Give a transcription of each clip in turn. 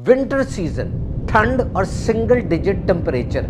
Winter season, ठंड और single digit temperature,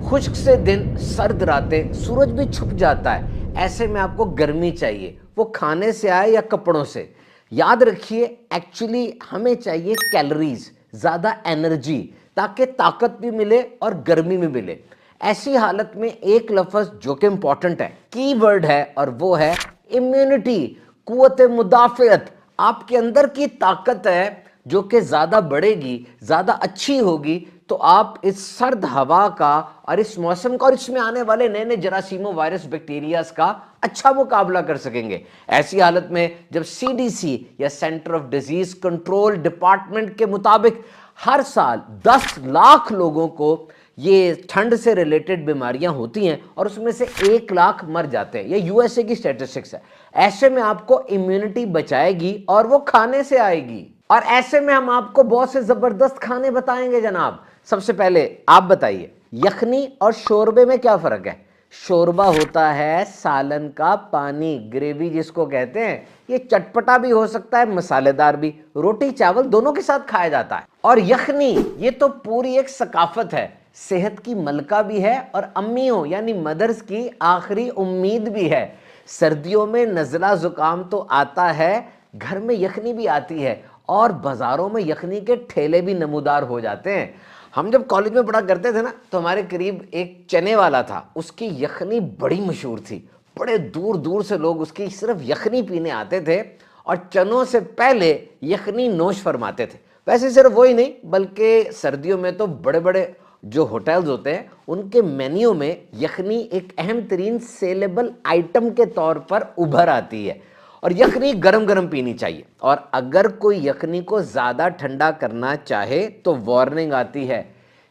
खुश्क से दिन, सर्द रातें, सूरज भी छुप जाता है। ऐसे में आपको गर्मी चाहिए, वो खाने से आए या कपड़ों से। याद रखिए, एक्चुअली हमें चाहिए कैलोरीज, ज़्यादा एनर्जी, ताकि ताकत भी मिले और गर्मी भी मिले। ऐसी हालत में एक लफ्ज़ जो कि इंपॉर्टेंट है, की वर्ड है, और वो है इम्यूनिटी, कुव्वत मुदाफ़ियत। आपके अंदर की ताकत है जो कि ज़्यादा बढ़ेगी, ज़्यादा अच्छी होगी, तो आप इस सर्द हवा का और इस मौसम का और इसमें आने वाले नए नए जरासीमों, वायरस, बैक्टीरियाज का अच्छा मुकाबला कर सकेंगे। ऐसी हालत में जब CDC या centre of disease control department के मुताबिक हर साल 10 लाख लोगों को ये ठंड से रिलेटेड बीमारियां होती हैं और उसमें से 1 लाख मर जाते हैं, ये USA की स्टैटिस्टिक्स है। ऐसे में आपको इम्यूनिटी बचाएगी और वो खाने से आएगी। और ऐसे में हम आपको बहुत से जबरदस्त खाने बताएंगे जनाब। सबसे पहले आप बताइए, यखनी और शोरबे में क्या फर्क है? शोरबा होता है सालन का पानी, ग्रेवी जिसको कहते हैं। ये चटपटा भी हो सकता है, मसालेदार भी, रोटी चावल दोनों के साथ खाया जाता है। और यखनी ये तो पूरी एक सकाफत है, सेहत की मलका भी है और अम्मियों यानी मदर्स की आखिरी उम्मीद भी है। सर्दियों में नज़ला जुकाम तो आता है, घर में यखनी भी आती है और बाज़ारों में यखनी के ठेले भी नमूदार हो जाते हैं। हम जब कॉलेज में पढ़ा करते थे ना, तो हमारे करीब एक चने वाला था, उसकी यखनी बड़ी मशहूर थी। बड़े दूर दूर से लोग उसकी सिर्फ यखनी पीने आते थे और चनों से पहले यखनी नोश फरमाते थे। वैसे सिर्फ वही नहीं, बल्कि सर्दियों में तो बड़े बड़े जो होटल्स होते हैं उनके मेन्यू में यखनी एक अहम तरीन सेलेबल आइटम के तौर पर उभर आती है। और यखनी गरम गरम पीनी चाहिए, और अगर कोई यखनी को ज़्यादा ठंडा करना चाहे तो वार्निंग आती है।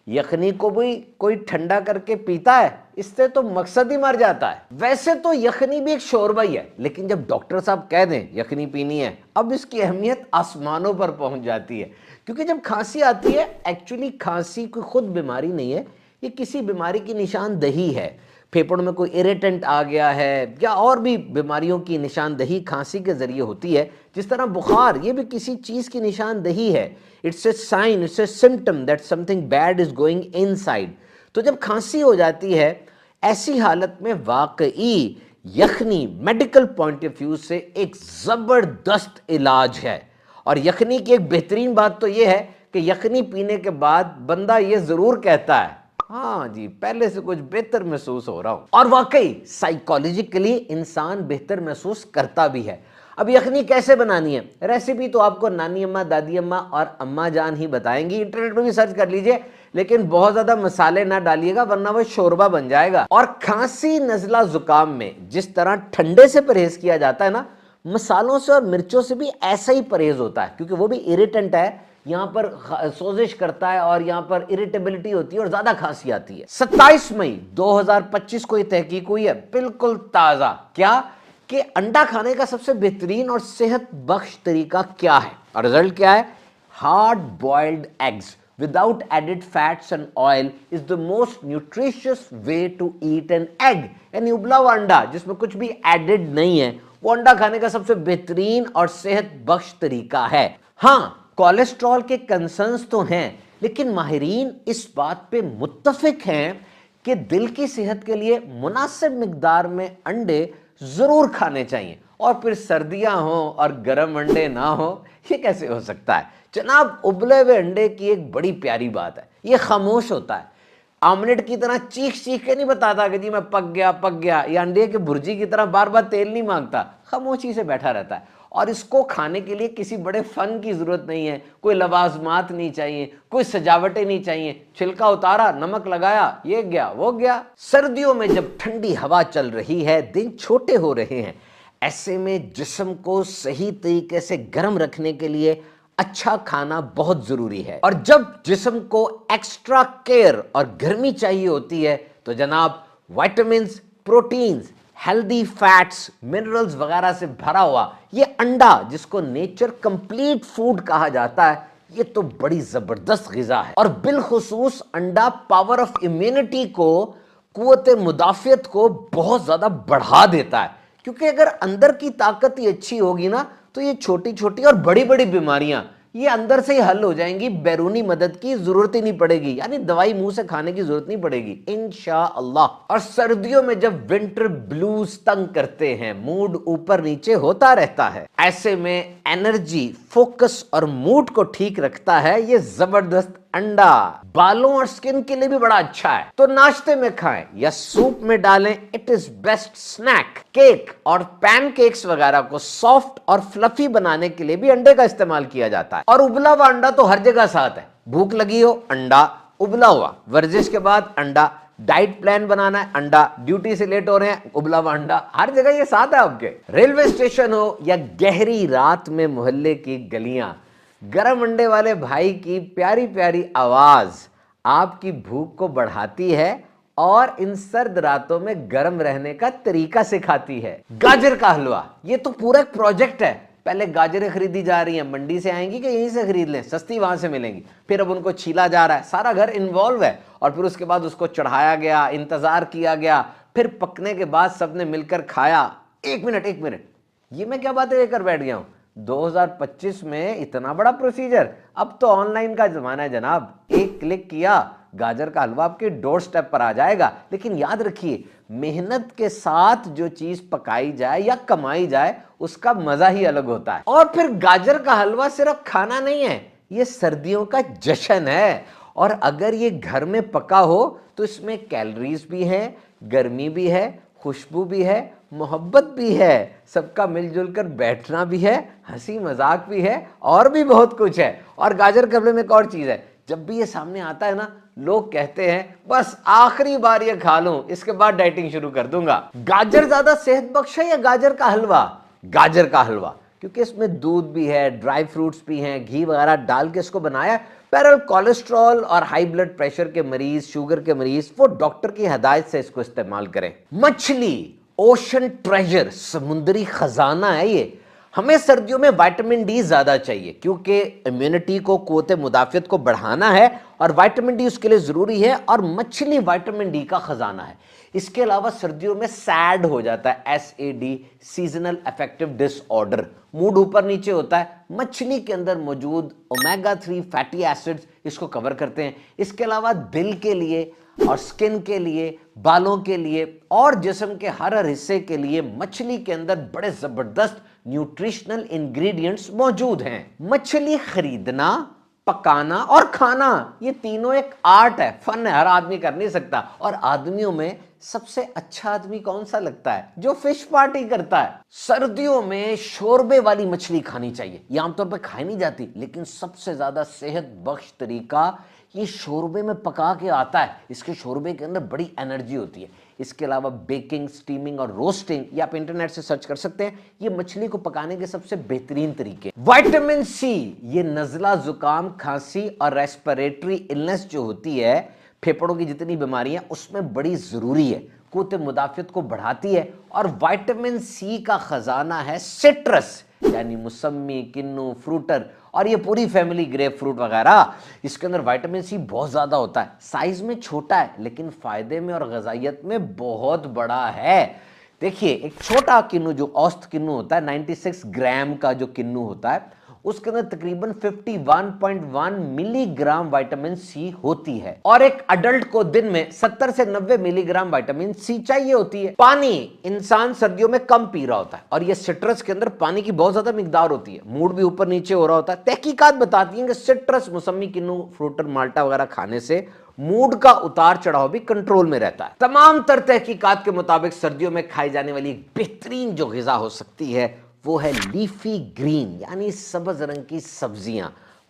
यखनी को भी कोई ठंडा करके पीता है, इससे तो मकसद ही मर जाता है। वैसे तो यखनी भी एक शोरबा ही है, लेकिन जब डॉक्टर साहब कह दें यखनी पीनी है, अब इसकी अहमियत आसमानों पर पहुंच जाती है। क्योंकि जब खांसी आती है, एक्चुअली खांसी कोई खुद बीमारी नहीं है, ये किसी बीमारी की निशानदही है। फेफड़ों में कोई इरिटेंट आ गया है या और भी बीमारियों की निशानदही खांसी के जरिए होती है। जिस तरह बुखार, ये भी किसी चीज़ की निशानदही है। It's a sign, it's a symptom that something bad is going inside. तो जब खांसी हो जाती है, ऐसी हालत में वाकई यखनी मेडिकल पॉइंट ऑफ व्यू से एक ज़बरदस्त इलाज है। और यखनी की एक बेहतरीन बात तो ये है कि यखनी पीने के बाद बंदा ये ज़रूर कहता है, हाँ जी, पहले से कुछ बेहतर महसूस हो रहा हूं। और वाकई साइकोलॉजिकली इंसान बेहतर महसूस करता भी है। अब यखनी कैसे बनानी है, रेसिपी तो आपको नानी अम्मा, दादी अम्मा और अम्मा जान ही बताएंगी। इंटरनेट पर भी सर्च कर लीजिए, लेकिन बहुत ज्यादा मसाले ना डालिएगा वरना वो शोरबा बन जाएगा। और खांसी, नजला, जुकाम में जिस तरह ठंडे से परहेज किया जाता है ना, मसालों से और मिर्चों से भी ऐसा ही परहेज होता है, क्योंकि वो भी इरिटेंट है, यहाँ पर सोजिश करता है और यहाँ पर इरिटेबिलिटी होती है और ज्यादा खांसी आती है। 27 मई 2025 को ये तहकीक हुई है, बिल्कुल ताजा, क्या कि अंडा खाने का सबसे बेहतरीन और सेहत बख्श तरीका क्या है, और रिजल्ट क्या है? Hard boiled eggs without added fats and oil is the most nutritious way to eat an egg. यानी उबला हुआ अंडा जिसमें कुछ भी एडेड नहीं है, वो अंडा खाने का सबसे बेहतरीन और सेहत बख्श तरीका है। हाँ, कोलेस्ट्रॉल के कंसर्न्स तो हैं, लेकिन माहिरीन इस बात पे मुत्तफिक हैं कि दिल की सेहत के लिए मुनासिब मिकदार में अंडे जरूर खाने चाहिए। और फिर सर्दियां हो और गर्म अंडे ना हो, ये कैसे हो सकता है जनाब? उबले हुए अंडे की एक बड़ी प्यारी बात है, ये खामोश होता है। आमलेट की तरह चीख चीख के नहीं बताता कि जी मैं पक गया पक गया। या अंडे की भुर्जी की तरह बार बार तेल नहीं मांगता, खामोशी से बैठा रहता है। और इसको खाने के लिए किसी बड़े फन की जरूरत नहीं है, कोई लवाजमात नहीं चाहिए, कोई सजावटें नहीं चाहिए। छिलका उतारा, नमक लगाया, ये गया वो गया। सर्दियों में जब ठंडी हवा चल रही है, दिन छोटे हो रहे हैं, ऐसे में जिस्म को सही तरीके से गर्म रखने के लिए अच्छा खाना बहुत जरूरी है। और जब जिस्म को एक्स्ट्रा केयर और गर्मी चाहिए होती है, तो जनाब vitamins, proteins, healthy fats, minerals वगैरह से भरा हुआ ये अंडा, जिसको नेचर कंप्लीट फूड कहा जाता है, ये तो बड़ी जबरदस्त गिजा है। और बिलखुसूस अंडा पावर ऑफ इम्यूनिटी को, कुव्वत मुदाफियत को बहुत ज्यादा बढ़ा देता है। क्योंकि अगर अंदर की ताकत ही अच्छी होगी ना, तो ये छोटी छोटी और बड़ी बड़ी बीमारियां یہ اندر سے ہی حل ہو جائیں گی, بیرونی مدد کی ضرورت ہی نہیں پڑے گی, یعنی دوائی منہ سے کھانے کی ضرورت نہیں پڑے گی انشاءاللہ. اور سردیوں میں جب ونٹر بلوز تنگ کرتے ہیں, موڈ اوپر نیچے ہوتا رہتا ہے, ایسے میں انرجی, فوکس اور موڈ کو ٹھیک رکھتا ہے یہ زبردست انڈا. بالوں اور سکن کے لیے بھی بڑا اچھا ہے, تو ناشتے میں کھائیں یا سوپ میں ڈالیں, it is best snack. Cake اور پین کیکس وغیرہ کو سافٹ اور فلفی بنانے کے لیے بھی انڈے کا استعمال کیا جاتا ہے. اور ابلا ہوا انڈا تو ہر جگہ ساتھ ہے, بھوک لگی ہو انڈا ابلا ہوا, ورزش کے بعد انڈا, ڈائٹ پلان بنانا ہے انڈا, ڈیوٹی سے لیٹ ہو رہے ہیں ابلا ہوا انڈا, ہر جگہ یہ ساتھ ہے آپ کے. ریلوے اسٹیشن ہو یا گہری رات میں محلے کی گلیاں, گرم انڈے والے بھائی کی پیاری پیاری آواز آپ کی بھوک کو بڑھاتی ہے اور ان سرد راتوں میں گرم رہنے کا طریقہ سکھاتی ہے. گاجر کا حلوہ, یہ تو پورا ایک پروجیکٹ ہے. پہلے گاجریں خریدی جا رہی ہیں, منڈی سے آئیں گی کہ یہیں سے خرید لیں, سستی وہاں سے ملیں گی, پھر اب ان کو چھیلا جا رہا ہے, سارا گھر انوالو ہے, اور پھر اس کے بعد اس کو چڑھایا گیا, انتظار کیا گیا, پھر پکنے کے بعد سب نے مل کر کھایا. ایک منٹ یہ میں کیا باتیں لے کر بیٹھ گیا ہوں, 2025 میں اتنا بڑا پروسیجر. اب تو آن لائن کا زمانہ ہے جناب, ایک کلک کیا گاجر کا حلوہ آپ کے ڈور سٹیپ پر آ جائے گا. لیکن یاد رکھیے, محنت کے ساتھ جو چیز پکائی جائے یا کمائی جائے اس کا مزہ ہی الگ ہوتا ہے. اور پھر گاجر کا حلوہ صرف کھانا نہیں ہے, یہ سردیوں کا جشن ہے. اور اگر یہ گھر میں پکا ہو تو اس میں کیلوریز بھی ہیں, گرمی بھی ہے, خوشبو بھی ہے, محبت بھی ہے, سب کا مل جل کر بیٹھنا بھی ہے, ہنسی مذاق بھی ہے, اور بھی بہت کچھ ہے. اور گاجر کے حلوے میں ایک اور چیز ہے, جب بھی یہ سامنے آتا ہے نا, لوگ کہتے ہیں بس آخری بار یہ کھا لوں, اس کے بعد ڈائٹنگ شروع کر دوں گا. گاجر زیادہ صحت بخش ہے یا گاجر کا حلوہ؟ گاجر کا حلوہ, کیونکہ اس میں دودھ بھی ہے, ڈرائی فروٹس بھی ہیں, گھی وغیرہ ڈال کے اس کو بنایا. بہرحال کولیسٹرول اور ہائی بلڈ پریشر کے مریض, شوگر کے مریض, وہ ڈاکٹر کی ہدایت سے اس کو استعمال کریں. مچھلی, اوشن ٹریجر, سمندری خزانہ ہے یہ. ہمیں سردیوں میں وائٹامن ڈی زیادہ چاہیے کیونکہ امیونٹی کو, قوت مدافعت کو بڑھانا ہے, اور وائٹامن ڈی اس کے لیے ضروری ہے, اور مچھلی وائٹامن ڈی کا خزانہ ہے. اس کے علاوہ سردیوں میں سیڈ ہو جاتا ہے, SAD, سیزنل افیکٹو ڈس آرڈر, موڈ اوپر نیچے ہوتا ہے. مچھلی کے اندر موجود اومیگا 3 فیٹی ایسڈز اس کو کور کرتے ہیں. اس کے علاوہ دل کے لیے اور سکن کے لیے, بالوں کے لیے اور جسم کے ہر حصے کے لیے مچھلی کے اندر بڑے زبردست نیوٹریشنل انگریڈینٹس موجود ہیں. مچھلی خریدنا, پکانا اور کھانا, یہ تینوں ایک آرٹ ہے, فن ہے, ہر آدمی کر نہیں سکتا. اور آدمیوں میں سب سے اچھا آدمی کون سا لگتا ہے؟ جو فش پارٹی کرتا ہے. سردیوں میں شوربے والی مچھلی کھانی چاہیے. یہ عام طور پہ کھائی نہیں جاتی, لیکن سب سے زیادہ صحت بخش طریقہ یہ شوربے میں پکا کے آتا ہے. اس کے شوربے کے اندر بڑی انرجی ہوتی ہے. اس کے علاوہ بیکنگ, سٹیمنگ اور روسٹنگ, یہ آپ انٹرنیٹ سے سرچ کر سکتے ہیں, یہ مچھلی کو پکانے کے سب سے بہترین طریقے. وائٹامن سی, یہ نزلہ, زکام, کھانسی اور ریسپیریٹری النس جو ہوتی ہے, پھیپھڑوں کی جتنی بیماریاں, اس میں بڑی ضروری ہے, قوت مدافعت کو بڑھاتی ہے. اور وائٹامن سی کا خزانہ ہے سٹرس, یعنی موسمی, کنو, فروٹر, اور یہ پوری فیملی, گریپ فروٹ وغیرہ. اس کے اندر وائٹامن سی بہت زیادہ ہوتا ہے. سائز میں چھوٹا ہے لیکن فائدے میں اور غذائیت میں بہت بڑا ہے. دیکھیے, ایک چھوٹا کنو جو اوسط کنو ہوتا ہے, 96 گرام کا جو کنو ہوتا ہے, اس کے اندر تقریباً 51.1 ملی گرام وائٹامن سی ہوتی ہے. اور ایک اڈلٹ کو دن میں 70 سے 90 ملی گرام وائٹامن سی چاہیے ہوتی ہے. پانی انسان سردیوں میں کم پی رہا ہوتا ہے, اور یہ سٹرس کے اندر پانی کی بہت زیادہ مقدار ہوتی ہے, موڈ بھی اوپر نیچے ہو رہا ہوتا ہے. تحقیقات بتاتی ہیں کہ سٹرس, موسمی, کنو, فروٹر, مالٹا وغیرہ کھانے سے موڈ کا اتار چڑھاؤ بھی کنٹرول میں رہتا ہے. تمام تر تحقیقات کے مطابق سردیوں میں کھائی جانے والی ایک بہترین جو غذا ہو سکتی ہے وہ ہے لیفی گرین, یعنی سبز رنگ کی سبزیاں.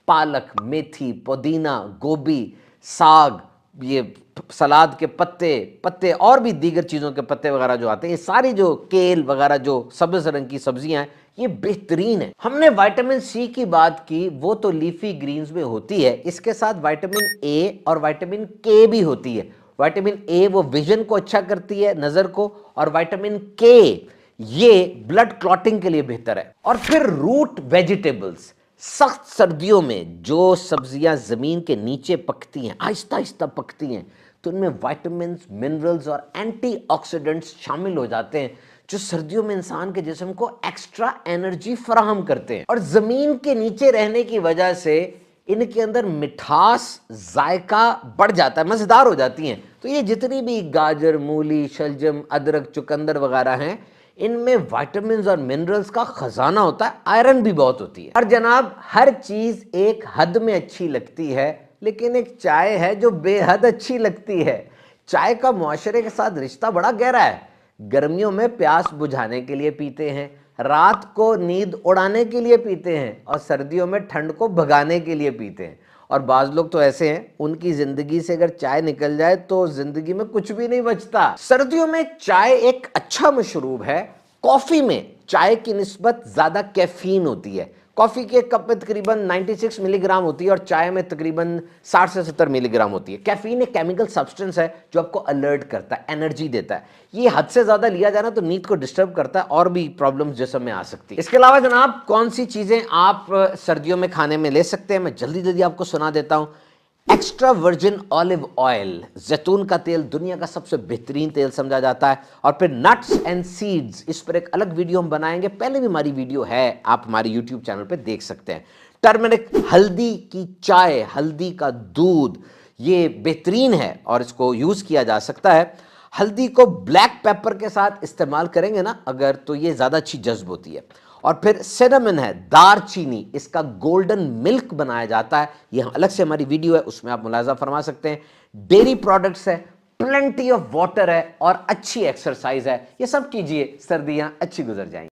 پالک, میتھی, پودینہ, گوبھی, ساگ, یہ سلاد کے پتے اور بھی دیگر چیزوں کے پتے وغیرہ جو آتے ہیں, یہ ساری جو کیل وغیرہ جو سبز رنگ کی سبزیاں ہیں, یہ بہترین ہے. ہم نے وائٹامن سی کی بات کی, وہ تو لیفی گرینز میں ہوتی ہے. اس کے ساتھ وائٹامن اے اور وائٹامن کے بھی ہوتی ہے. وائٹامن اے وہ ویژن کو اچھا کرتی ہے, نظر کو, اور وائٹامن کے یہ بلڈ کلوٹنگ کے لیے بہتر ہے. اور پھر روٹ ویجیٹیبلز, سخت سردیوں میں جو سبزیاں زمین کے نیچے پکتی ہیں, آہستہ آہستہ پکتی ہیں, تو ان میں وائٹامنز, منرلز اور اینٹی آکسیڈنٹس شامل ہو جاتے ہیں जो सर्दियों में इंसान के जिस्म को एक्स्ट्रा एनर्जी फराहम करते हैं। और जमीन के नीचे रहने की वजह से इनके अंदर मिठास, जायका बढ़ जाता है, मजेदार हो जाती हैं। तो ये जितनी भी गाजर, मूली, शलजम, अदरक, चुकंदर वगैरह हैं, इनमें विटामिन्स और मिनरल्स का खजाना होता है, आयरन भी बहुत होती है। और जनाब, हर चीज एक हद में अच्छी लगती है, लेकिन एक चाय है जो बेहद अच्छी लगती है। चाय का मुआशरे के साथ रिश्ता बड़ा गहरा है। गर्मियों में प्यास बुझाने के लिए पीते हैं, रात को नींद उड़ाने के लिए पीते हैं, और सर्दियों में ठंड को भगाने के लिए पीते हैं। और बाज लोग तो ऐसे हैं, उनकी जिंदगी से अगर चाय निकल जाए तो जिंदगी में कुछ भी नहीं बचता। सर्दियों में चाय एक अच्छा मशरूब है। कॉफी में चाय की निस्बत ज्यादा कैफीन होती है। कॉफी के कप में तकरीबन 96 मिलीग्राम होती है और चाय में तकरीबन 60 से 70 मिलीग्राम होती है। कैफीन एक केमिकल सब्सटेंस है जो आपको अलर्ट करता है, एनर्जी देता है। ये हद से ज्यादा लिया जाए ना तो नींद को डिस्टर्ब करता है और भी प्रॉब्लम्स जिस्म में आ सकती है। इसके अलावा जनाब, कौन सी चीजें आप सर्दियों में खाने में ले सकते हैं, मैं जल्दी जल्दी आपको सुना देता हूं। एक्स्ट्रा वर्जिन ऑलिव ऑयल, जैतून का तेल दुनिया का सबसे बेहतरीन तेल समझा जाता है। और फिर नट्स एंड सीड्स, इस पर एक अलग वीडियो हम बनाएंगे, पहले भी हमारी वीडियो है, आप हमारे यूट्यूब चैनल पे देख सकते हैं। टर्मरिक, हल्दी की चाय, हल्दी का दूध, ये बेहतरीन है और इसको यूज किया जा सकता है। हल्दी को ब्लैक पेपर के साथ इस्तेमाल करेंगे ना अगर, तो ये ज्यादा अच्छी जज्ब होती है। और फिर सिनेमन है, दारचीनी, इसका गोल्डन मिल्क बनाया जाता है, यह अलग से हमारी वीडियो है, उसमें आप मुलाजा फरमा सकते हैं। डेयरी प्रोडक्ट्स है, प्लेंटी ऑफ वाटर है और अच्छी एक्सरसाइज है। ये सब कीजिए, सर्दियां अच्छी गुजर जाएंगी।